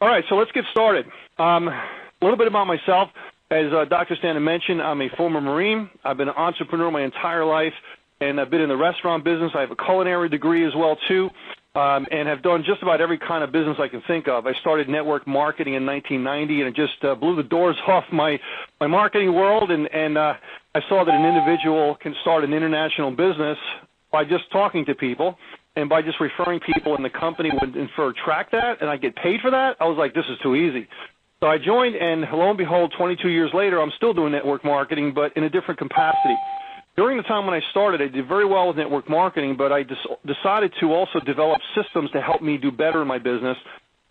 All right, so let's get started. A little bit about myself. As Dr. Stanton mentioned, I'm a former Marine. I've been an entrepreneur my entire life, and I've been in the restaurant business. I have a culinary degree as well, too, and have done just about every kind of business I can think of. I started network marketing in 1990, and it just blew the doors off my marketing world, and I saw that an individual can start an international business by just talking to people. And by just referring people, and the company would track that, and I get paid for that, I was like, this is too easy. So I joined, and lo and behold, 22 years later, I'm still doing network marketing, but in a different capacity. During the time when I started, I did very well with network marketing, but I decided to also develop systems to help me do better in my business,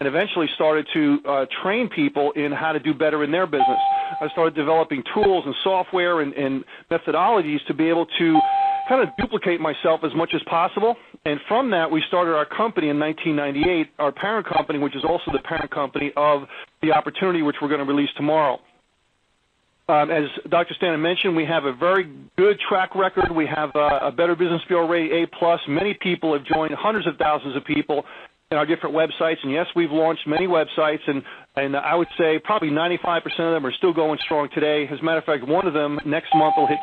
and eventually started to train people in how to do better in their business. I started developing tools and software and methodologies to be able to kind of duplicate myself as much as possible. And from that, we started our company in 1998, our parent company, which is also the parent company of The Opportunity, which we're going to release tomorrow. As Dr. Stanton mentioned, we have a very good track record. We have a Better Business Bureau rating A+. Many people have joined, hundreds of thousands of people in our different websites. And yes, we've launched many websites, and I would say probably 95% of them are still going strong today. As a matter of fact, one of them next month will hit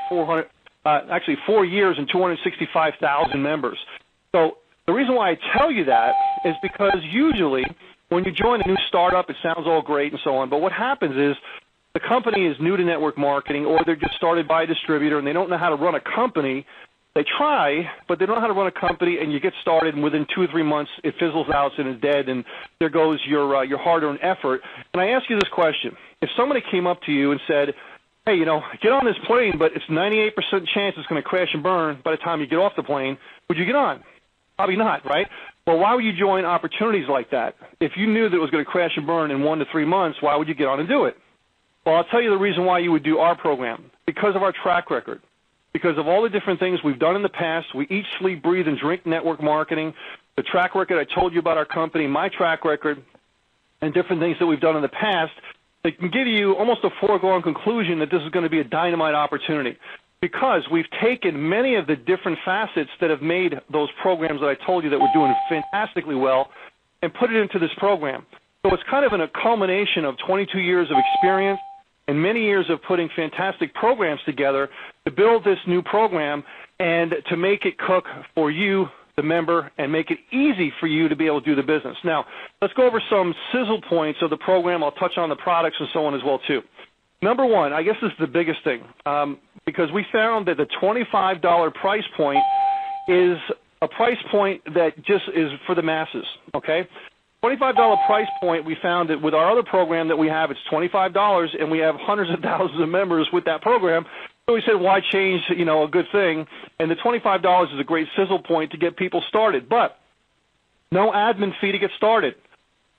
4 years and 265,000 members. So the reason why I tell you that is because usually when you join a new startup, it sounds all great and so on, but what happens is the company is new to network marketing, or they're just started by a distributor and they don't know how to run a company. They try, but they don't know how to run a company, and you get started, and within 2 or 3 months it fizzles out and is dead, and there goes your hard-earned effort. And I ask you this question. If somebody came up to you and said, hey, get on this plane, but it's 98% chance it's going to crash and burn by the time you get off the plane, would you get on? Probably not, right? Well, why would you join opportunities like that? If you knew that it was going to crash and burn in 1 to 3 months, why would you get on and do it? Well, I'll tell you the reason why you would do our program. Because of our track record. Because of all the different things we've done in the past. We eat, sleep, breathe, and drink network marketing. The track record I told you about our company, my track record, and different things that we've done in the past, they can give you almost a foregone conclusion that this is going to be a dynamite opportunity, because we've taken many of the different facets that have made those programs that I told you that we're doing fantastically well and put it into this program. So it's kind of a culmination of 22 years of experience and many years of putting fantastic programs together to build this new program and to make it cook for you, the member, and make it easy for you to be able to do the business. Now, let's go over some sizzle points of the program. I'll touch on the products and so on as well, too. Number one, I guess this is the biggest thing, because we found that the $25 price point is a price point that just is for the masses, okay? $25 price point, we found that with our other program that we have, it's $25, and we have hundreds of thousands of members with that program. So we said, why change, a good thing? And the $25 is a great sizzle point to get people started. But no admin fee to get started,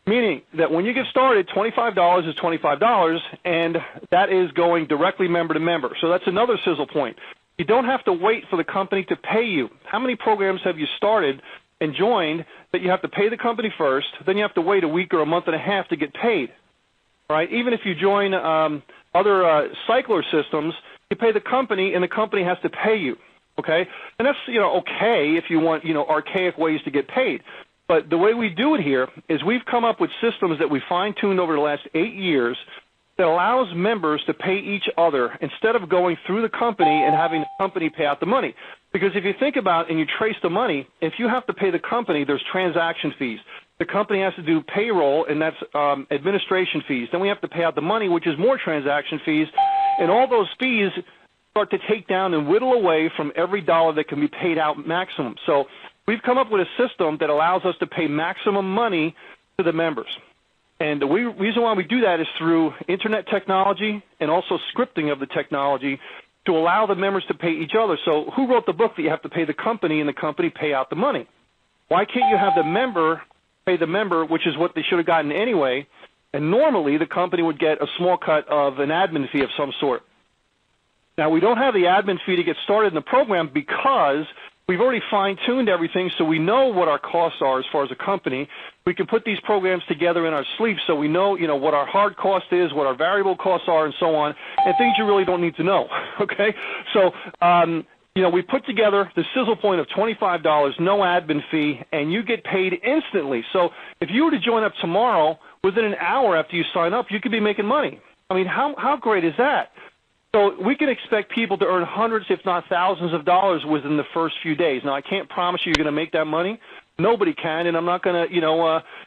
meaning that when you get started, $25 is $25, and that is going directly member to member. So that's another sizzle point. You don't have to wait for the company to pay you. How many programs have you started and joined that you have to pay the company first, then you have to wait a week or a month and a half to get paid, right? Even if you join other cycler systems, you pay the company, and the company has to pay you, okay? And that's, okay if you want, archaic ways to get paid. But the way we do it here is we've come up with systems that we fine-tuned over the last 8 years that allows members to pay each other instead of going through the company and having the company pay out the money. Because if you think about and you trace the money, if you have to pay the company, there's transaction fees. The company has to do payroll, and that's administration fees. Then we have to pay out the money, which is more transaction fees. And all those fees start to take down and whittle away from every dollar that can be paid out maximum. So we've come up with a system that allows us to pay maximum money to the members. And the reason why we do that is through internet technology and also scripting of the technology to allow the members to pay each other. So who wrote the book that you have to pay the company and the company pay out the money? Why can't you have the member pay the member, which is what they should have gotten anyway, and normally the company would get a small cut of an admin fee of some sort. Now, we don't have the admin fee to get started in the program because we've already fine-tuned everything, so we know what our costs are as far as a company. We can put these programs together in our sleep so we know, what our hard cost is, what our variable costs are, and so on, and things you really don't need to know, okay? So we put together the sizzle point of $25, no admin fee, and you get paid instantly. So if you were to join up tomorrow, within an hour after you sign up, you could be making money. I mean, how great is that? So we can expect people to earn hundreds, if not thousands of dollars within the first few days. Now, I can't promise you're going to make that money. Nobody can, and I'm not going to,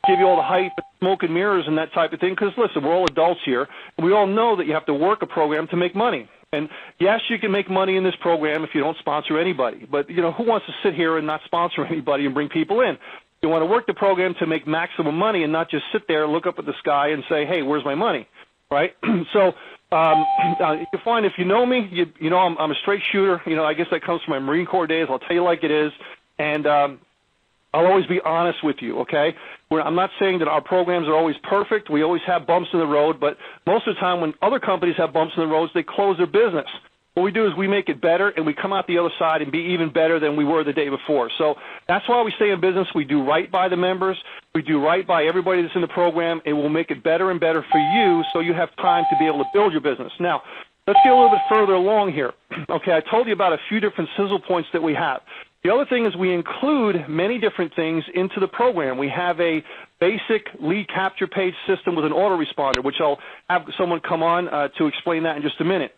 give you all the hype, smoke and mirrors and that type of thing, because, listen, we're all adults here, and we all know that you have to work a program to make money. And, yes, you can make money in this program if you don't sponsor anybody. But, who wants to sit here and not sponsor anybody and bring people in? You want to work the program to make maximum money and not just sit there, look up at the sky, and say, hey, where's my money, right? So you find if you know me, you know I'm a straight shooter. I guess that comes from my Marine Corps days. I'll tell you like it is. And I'll always be honest with you, okay? I'm not saying that our programs are always perfect. We always have bumps in the road, but most of the time when other companies have bumps in the roads, they close their business. What we do is we make it better, and we come out the other side and be even better than we were the day before. So that's why we stay in business. We do right by the members. We do right by everybody that's in the program, and we'll make it better and better for you so you have time to be able to build your business. Now, let's get a little bit further along here. Okay, I told you about a few different sizzle points that we have. The other thing is we include many different things into the program. We have a basic lead capture page system with an autoresponder, which I'll have someone come on to explain that in just a minute.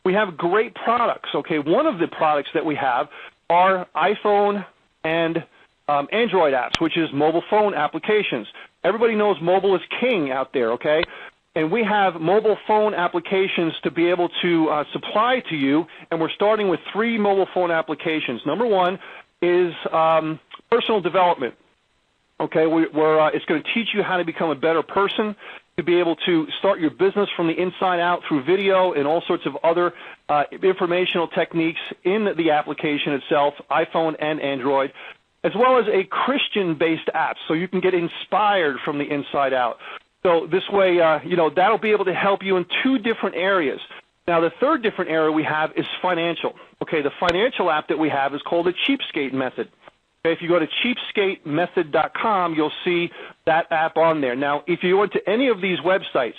We have great products, okay? One of the products that we have are iPhone and Android apps, which is mobile phone applications. Everybody knows mobile is king out there, okay? And we have mobile phone applications to be able to supply to you, and we're starting with 3 mobile phone applications. Number one is personal development. Okay, it's going to teach you how to become a better person, to be able to start your business from the inside out through video and all sorts of other informational techniques in the application itself, iPhone and Android, as well as a Christian-based app, so you can get inspired from the inside out. So this way, that'll be able to help you in 2 different areas. Now, the third different area we have is financial. Okay, the financial app that we have is called the Cheapskate Method. Okay, if you go to cheapskatemethod.com, you'll see that app on there. Now, if you went to any of these websites,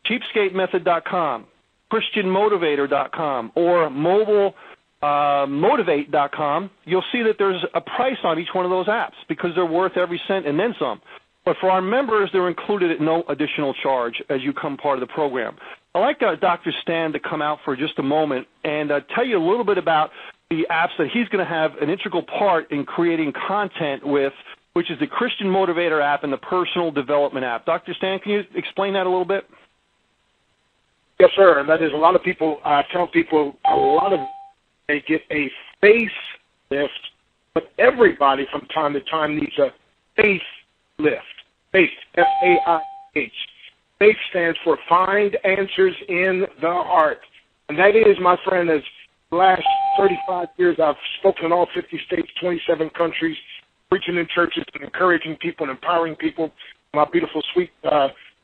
cheapskatemethod.com, christianmotivator.com, or motivate.com, you'll see that there's a price on each one of those apps because they're worth every cent and then some. But for our members, they're included at no additional charge as you become part of the program. I'd like Dr. Stan to come out for just a moment and tell you a little bit about the apps that he's going to have an integral part in creating content with, which is the Christian Motivator app and the Personal Development app. Dr. Stan, can you explain that a little bit? Yes, sir. And that is a lot of people, I tell people they get a facelift, but everybody from time to time needs a faith lift. Faith, F-A-I-H. Faith stands for Find Answers in the Heart. And that is, my friend, as the last 35 years I've spoken in all 50 states, 27 countries, preaching in churches and encouraging people and empowering people. My beautiful, sweet,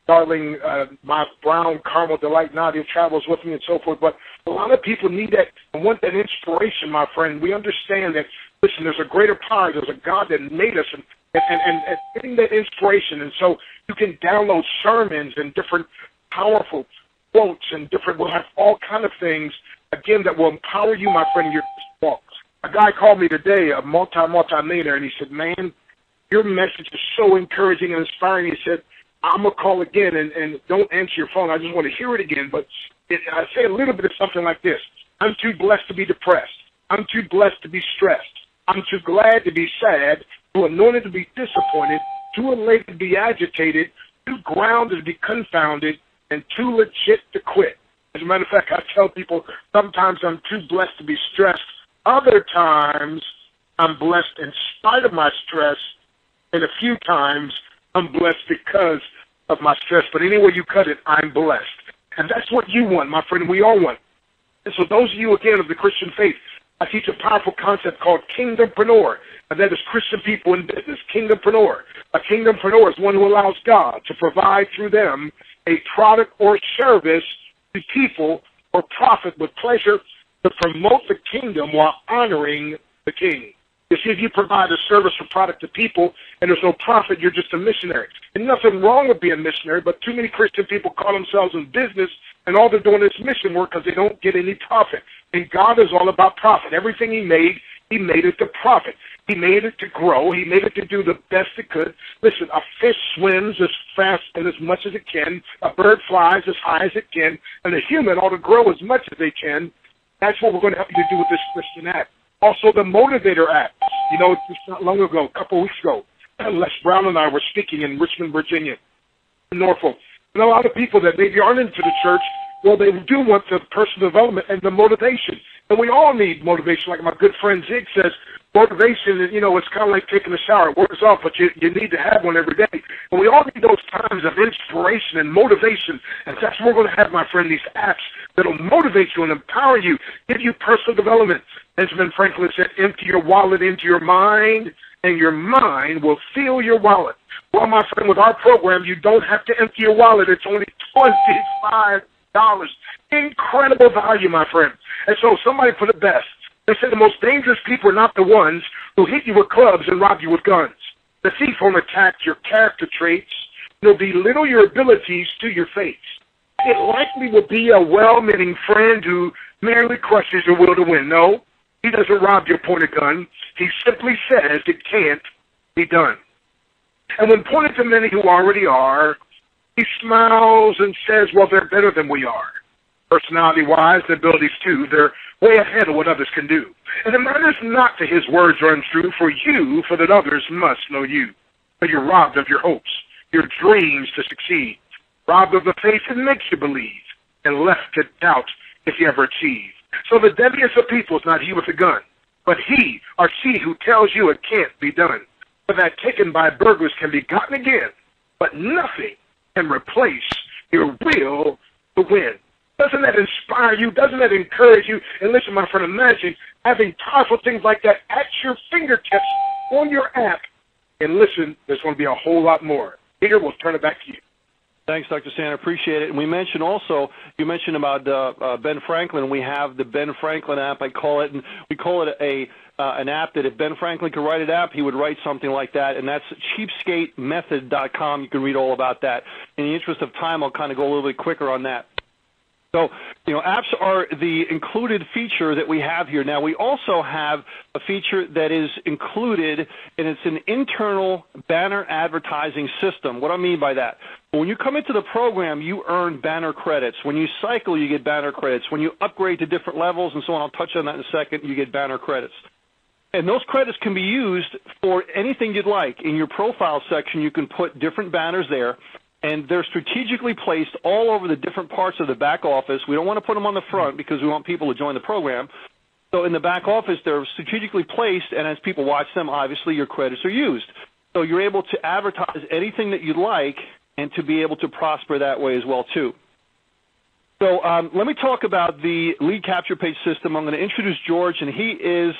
darling, my brown caramel delight, Nadia, travels with me and so forth. But a lot of people need that and want that inspiration, my friend. We understand that, listen, there's a greater power. There's a God that made us, and getting that inspiration. And so you can download sermons and different powerful quotes and we'll have all kind of things, again, that will empower you, my friend, in your walk. A guy called me today, a multi-millionaire, and he said, man, your message is so encouraging and inspiring. He said, I'm going to call again and don't answer your phone. I just want to hear it again. But I say a little bit of something like this. I'm too blessed to be depressed. I'm too blessed to be stressed. I'm too glad to be sad, too anointed to be disappointed, too elated to be agitated, too grounded to be confounded, and too legit to quit. As a matter of fact, I tell people sometimes I'm too blessed to be stressed. Other times I'm blessed in spite of my stress, and a few times I'm blessed because of my stress. But anyway you cut it, I'm blessed. And that's what you want, my friend. We all want. And so those of you, again, of the Christian faith, I teach a powerful concept called kingdompreneur, and that is Christian people in business, kingdompreneur. A kingdompreneur is one who allows God to provide through them a product or service to people or profit with pleasure to promote the kingdom while honoring the king. You see, if you provide a service or product to people and there's no profit, you're just a missionary. And nothing wrong with being a missionary, but too many Christian people call themselves in business and all they're doing is mission work because they don't get any profit. And God is all about profit. Everything He made it to profit. He made it to grow. He made it to do the best it could. Listen, a fish swims as fast and as much as it can. A bird flies as high as it can. And a human ought to grow as much as they can. That's what we're going to help you to do with this Christian app. Also, the Motivator app. You know, just not long ago, a couple of weeks ago, Les Brown and I were speaking in Richmond, Virginia, in Norfolk. And a lot of people that maybe aren't into the church, well, they do want the personal development and the motivation. And we all need motivation. Like my good friend Zig says, motivation, you know, it's kind of like taking a shower. It wears off, but you need to have one every day. And we all need those times of inspiration and motivation. And that's what we're going to have, my friend, these apps that will motivate you and empower you, give you personal development. Benjamin Franklin said, empty your wallet into your mind, and your mind will fill your wallet. Well, my friend, with our program, you don't have to empty your wallet. It's only $25. Incredible value, my friend. And so somebody put it best. They said the most dangerous people are not the ones who hit you with clubs and rob you with guns. The thief won't attack your character traits, nor belittle your abilities to your face. It likely will be a well-meaning friend who merely crushes your will to win. No, he doesn't rob your pointed gun. He simply says it can't be done. And when pointed to many who already are, he smiles and says, well, they're better than we are. Personality-wise, their abilities too, they're way ahead of what others can do. And it matters not that his words are untrue for you, for that others must know you. But you're robbed of your hopes, your dreams to succeed, robbed of the faith that makes you believe, and left to doubt if you ever achieve. So the deadliest of people is not he with a gun, but he or she who tells you it can't be done. For that taken by burglars can be gotten again, but nothing can replace your will to win. Doesn't that inspire you? Doesn't that encourage you? And listen, my friend, imagine having powerful things like that at your fingertips on your app. And listen, there's going to be a whole lot more. Peter, we'll turn it back to you. Thanks, Dr. Stan. Appreciate it. And we mentioned also, you mentioned about Ben Franklin. We have the Ben Franklin app, I call it, and we call it an app that if Ben Franklin could write an app, he would write something like that, and that's cheapskatemethod.com. You can read all about that. In the interest of time, I'll kind of go a little bit quicker on that. So, you know, apps are the included feature that we have here. Now, we also have a feature that is included, and it's an internal banner advertising system. What do I mean by that? When you come into the program, you earn banner credits. When you cycle, you get banner credits. When you upgrade to different levels and so on, I'll touch on that in a second, you get banner credits. And those credits can be used for anything you'd like. In your profile section, you can put different banners there. And they're strategically placed all over the different parts of the back office. We don't want to put them on the front because we want people to join the program. So in the back office, they're strategically placed, and as people watch them, obviously your credits are used. So you're able to advertise anything that you'd like and to be able to prosper that way as well, too. So let me talk about the lead capture page system. I'm going to introduce George, and he is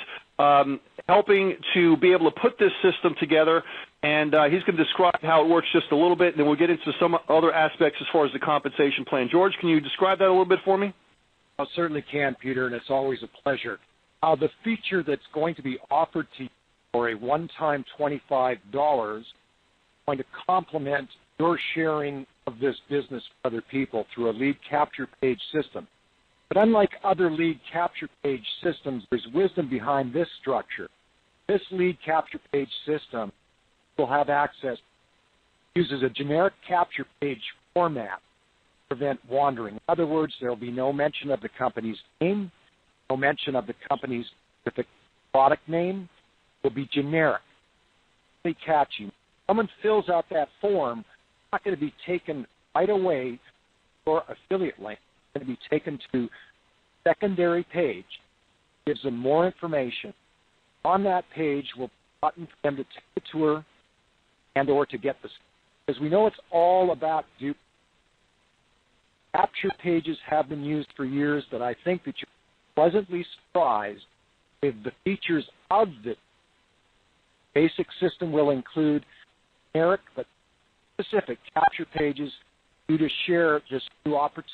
helping to be able to put this system together. And he's going to describe how it works just a little bit, and then we'll get into some other aspects as far as the compensation plan. George, can you describe that a little bit for me? I certainly can, Peter, and it's always a pleasure. The feature that's going to be offered to you for a one-time $25 is going to complement your sharing of this business with other people through a lead capture page system. But unlike other lead capture page systems, there's wisdom behind this structure. This lead capture page system will have access, uses a generic capture page format to prevent wandering. In other words, there will be no mention of the company's name, no mention of the company's specific product name. It will be generic, really catchy. Someone fills out that form, it's not going to be taken right away for affiliate link. It's going to be taken to a secondary page, gives them more information. On that page will be a button for them to take a tour and or to get this, because we know it's all about dupe. Capture pages have been used for years, but I think that you're pleasantly surprised with the features of the basic system. Will include generic but specific capture pages for you to share this new opportunity.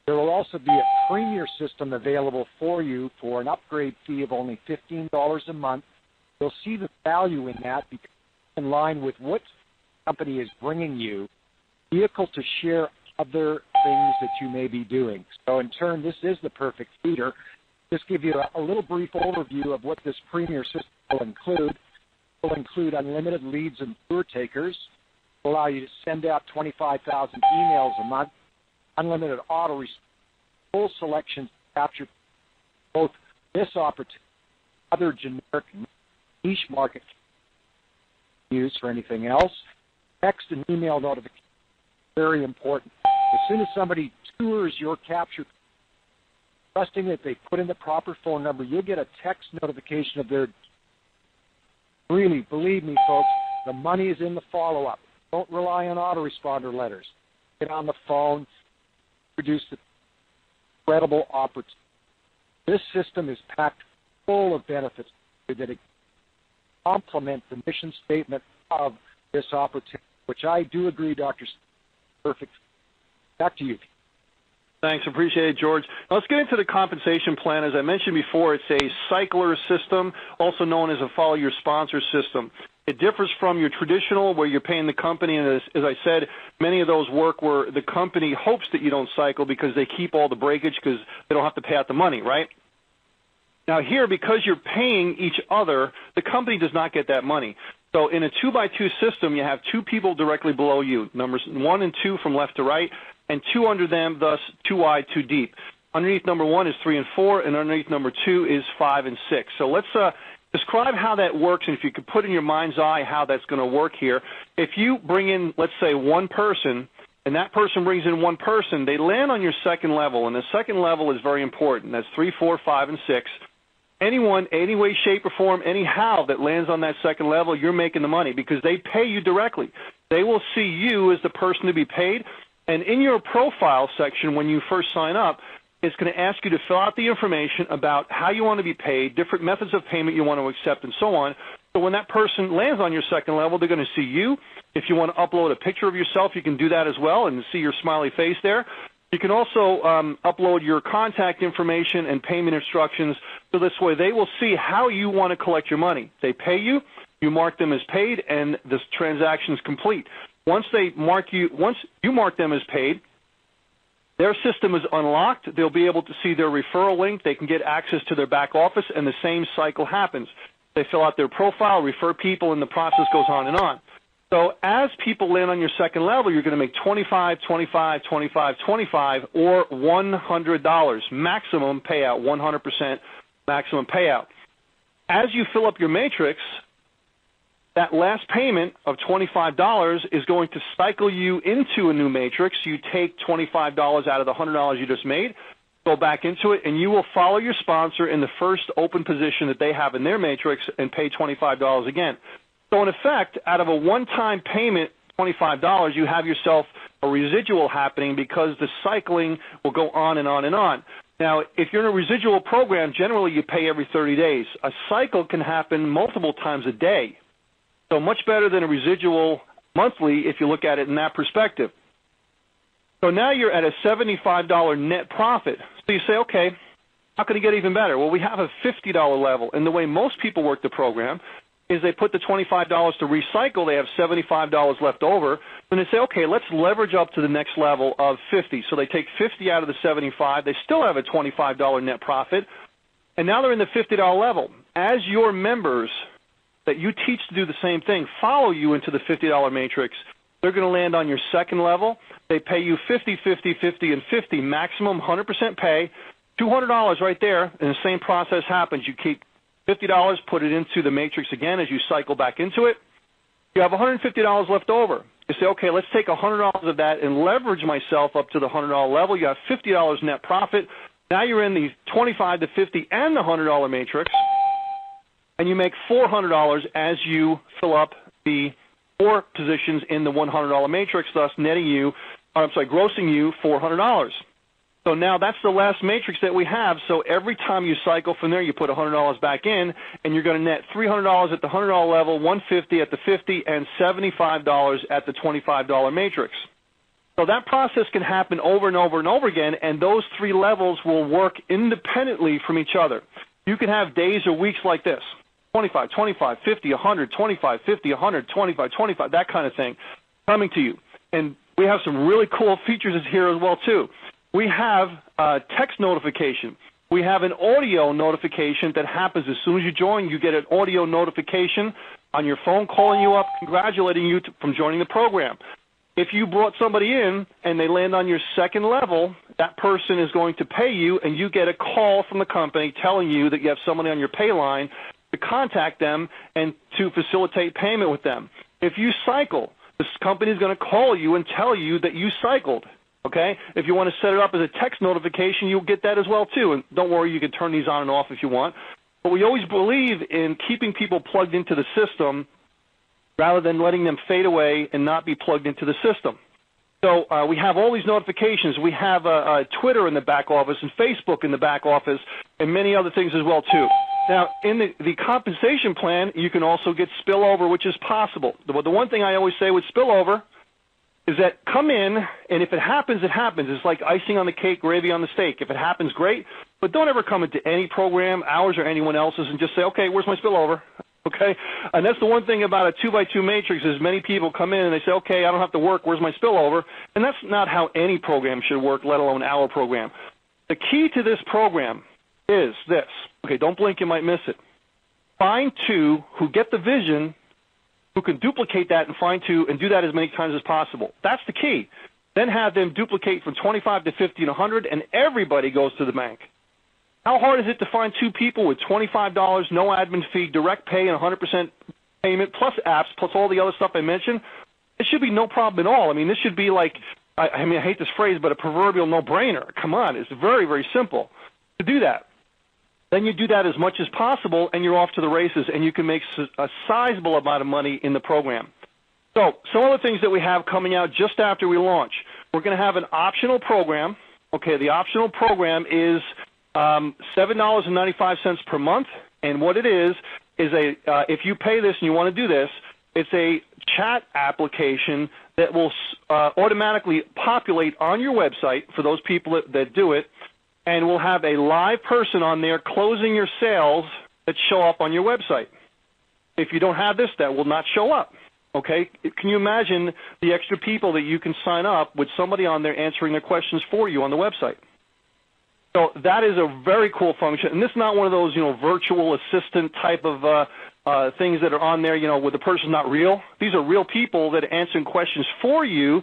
There will also be a premier system available for you for an upgrade fee of only $15 a month. You'll see the value in that because in line with what the company is bringing you, vehicle to share other things that you may be doing. So in turn, this is the perfect feeder. Just give you a little brief overview of what this Premier system will include. It will include unlimited leads and tour takers. It will allow you to send out 25,000 emails a month, unlimited auto response, full selection to capture both this opportunity and other generic niche market use for anything else. Text and email notifications, very important. As soon as somebody tours your capture, trusting that they put in the proper phone number, you'll get a text notification of their. Really, believe me, folks, the money is in the follow-up. Don't rely on autoresponder letters. Get on the phone, produce the incredible opportunity. This system is packed full of benefits that complement the mission statement of this opportunity, which I do agree, Dr. Perfect. Back to you. Thanks. Appreciate it, George. Now let's get into the compensation plan. As I mentioned before, it's a cycler system, also known as a follow your sponsor system. It differs from your traditional where you're paying the company, and as I said, many of those work where the company hopes that you don't cycle because they keep all the breakage because they don't have to pay out the money, right? Now here, because you're paying each other, the company does not get that money. So in a 2x2 system, you have two people directly below you, numbers 1 and 2 from left to right, and 2 under them, thus 2 wide, 2 deep. Underneath number 1 is 3 and 4, and underneath number 2 is 5 and 6. So let's describe how that works, and if you could put in your mind's eye how that's going to work here. If you bring in, let's say, one person, and that person brings in one person, they land on your second level, and the second level is very important. That's 3, 4, 5, and 6. Anyone, any way, shape, or form, anyhow that lands on that second level, you're making the money because they pay you directly. They will see you as the person to be paid, and in your profile section when you first sign up, it's going to ask you to fill out the information about how you want to be paid, different methods of payment you want to accept, and so on. So when that person lands on your second level, they're going to see you. If you want to upload a picture of yourself, you can do that as well and see your smiley face there. You can also upload your contact information and payment instructions, so this way they will see how you want to collect your money. They pay you, you mark them as paid, and this transaction is complete. Once you mark them as paid, their system is unlocked. They'll be able to see their referral link. They can get access to their back office, and the same cycle happens. They fill out their profile, refer people, and the process goes on and on. So as people land on your second level, you're going to make $25, $25, $25, $25, or $100 maximum payout, 100% maximum payout. As you fill up your matrix, that last payment of $25 is going to cycle you into a new matrix. You take $25 out of the $100 you just made, go back into it, and you will follow your sponsor in the first open position that they have in their matrix and pay $25 again. So in effect, out of a one-time payment, $25, you have yourself a residual happening because the cycling will go on and on and on. Now, if you're in a residual program, generally you pay every 30 days. A cycle can happen multiple times a day. So much better than a residual monthly if you look at it in that perspective. So now you're at a $75 net profit. So you say, okay, how can it get even better? Well, we have a $50 level, and the way most people work the program is they put the $25 to recycle, they have $75 left over, and they say, okay, let's leverage up to the next level of 50. So they take 50 out of the 75, they still have a $25 net profit, and now they're in the $50 level. As your members that you teach to do the same thing follow you into the $50 matrix, they're going to land on your second level. They pay you 50, 50, 50, and 50, maximum 100% pay, $200 right there, and the same process happens. You keep $50, put it into the matrix again as you cycle back into it. You have $150 left over. You say, okay, let's take $100 of that and leverage myself up to the $100 level. You have $50 net profit. Now you're in the 25 to 50 and the $100 matrix, and you make $400 as you fill up the 4 positions in the $100 matrix, thus grossing you $400. So now that's the last matrix that we have. So every time you cycle from there, you put $100 back in, and you're going to net $300 at the $100 level, $150 at the 50, and $75 at the $25 matrix. So that process can happen over and over and over again, and those 3 levels will work independently from each other. You can have days or weeks like this, 25, 25, 50, 100, 25, 50, 100, 25, 25, that kind of thing coming to you. And we have some really cool features here as well, too. We have text notification. We have an audio notification that happens as soon as you join. You get an audio notification on your phone calling you up, congratulating you from joining the program. If you brought somebody in and they land on your second level, that person is going to pay you, and you get a call from the company telling you that you have somebody on your pay line to contact them and to facilitate payment with them. If you cycle, this company is going to call you and tell you that you cycled. Okay? If you want to set it up as a text notification, you'll get that as well, too. And don't worry, you can turn these on and off if you want. But we always believe in keeping people plugged into the system rather than letting them fade away and not be plugged into the system. So we have all these notifications. We have Twitter in the back office and Facebook in the back office and many other things as well, too. Now, in the compensation plan, you can also get spillover, which is possible. The one thing I always say with spillover is that come in, and if it happens, it happens. It's like icing on the cake, gravy on the steak. If it happens, great. But don't ever come into any program, ours or anyone else's, and just say, okay, where's my spillover? Okay? And that's the one thing about a 2x2 matrix is many people come in and they say, okay, I don't have to work, where's my spillover? And that's not how any program should work, let alone our program. The key to this program is this. Okay, don't blink, you might miss it. Find two who get the vision, who can duplicate that and find two and do that as many times as possible. That's the key. Then have them duplicate from 25 to 50 and 100, and everybody goes to the bank. How hard is it to find two people with $25, no admin fee, direct pay, and 100% payment, plus apps, plus all the other stuff I mentioned? It should be no problem at all. I mean, this should be like, I hate this phrase, but a proverbial no-brainer. Come on, it's very, very simple to do that. Then you do that as much as possible, and you're off to the races, and you can make a sizable amount of money in the program. So some of the things that we have coming out just after we launch, we're going to have an optional program. Okay, the optional program is $7.95 per month, and what it is if you pay this and you want to do this, it's a chat application that will automatically populate on your website for those people that do it, and we'll have a live person on there closing your sales that show up on your website. If you don't have this, that will not show up. Okay? Can you imagine the extra people that you can sign up with somebody on there answering their questions for you on the website? So that is a very cool function, and this is not one of those, virtual assistant type of things that are on there, where the person's not real. These are real people that are answering questions for you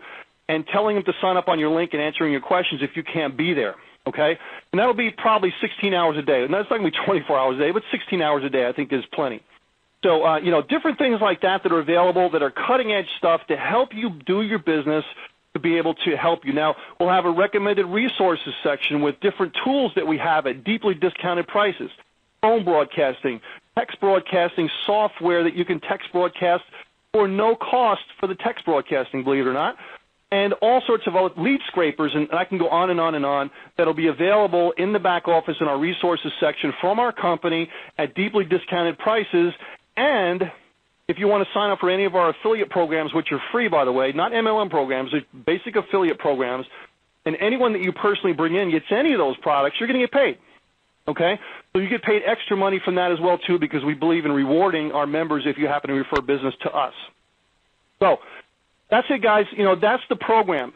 and telling them to sign up on your link and answering your questions if you can't be there. Okay? And that'll be probably 16 hours a day. And that's not going to be 24 hours a day, but 16 hours a day I think is plenty. So, different things like that are available that are cutting-edge stuff to help you do your business, to be able to help you. Now, we'll have a recommended resources section with different tools that we have at deeply discounted prices. Phone broadcasting, text broadcasting software that you can text broadcast for no cost for the text broadcasting, believe it or not. And all sorts of lead scrapers, and I can go on and on and on, that'll be available in the back office in our resources section from our company at deeply discounted prices. And if you want to sign up for any of our affiliate programs, which are free, by the way, not MLM programs, they're basic affiliate programs, and anyone that you personally bring in gets any of those products, you're going to get paid. Okay? So you get paid extra money from that as well, too, because we believe in rewarding our members if you happen to refer business to us. So that's it, guys. That's the program.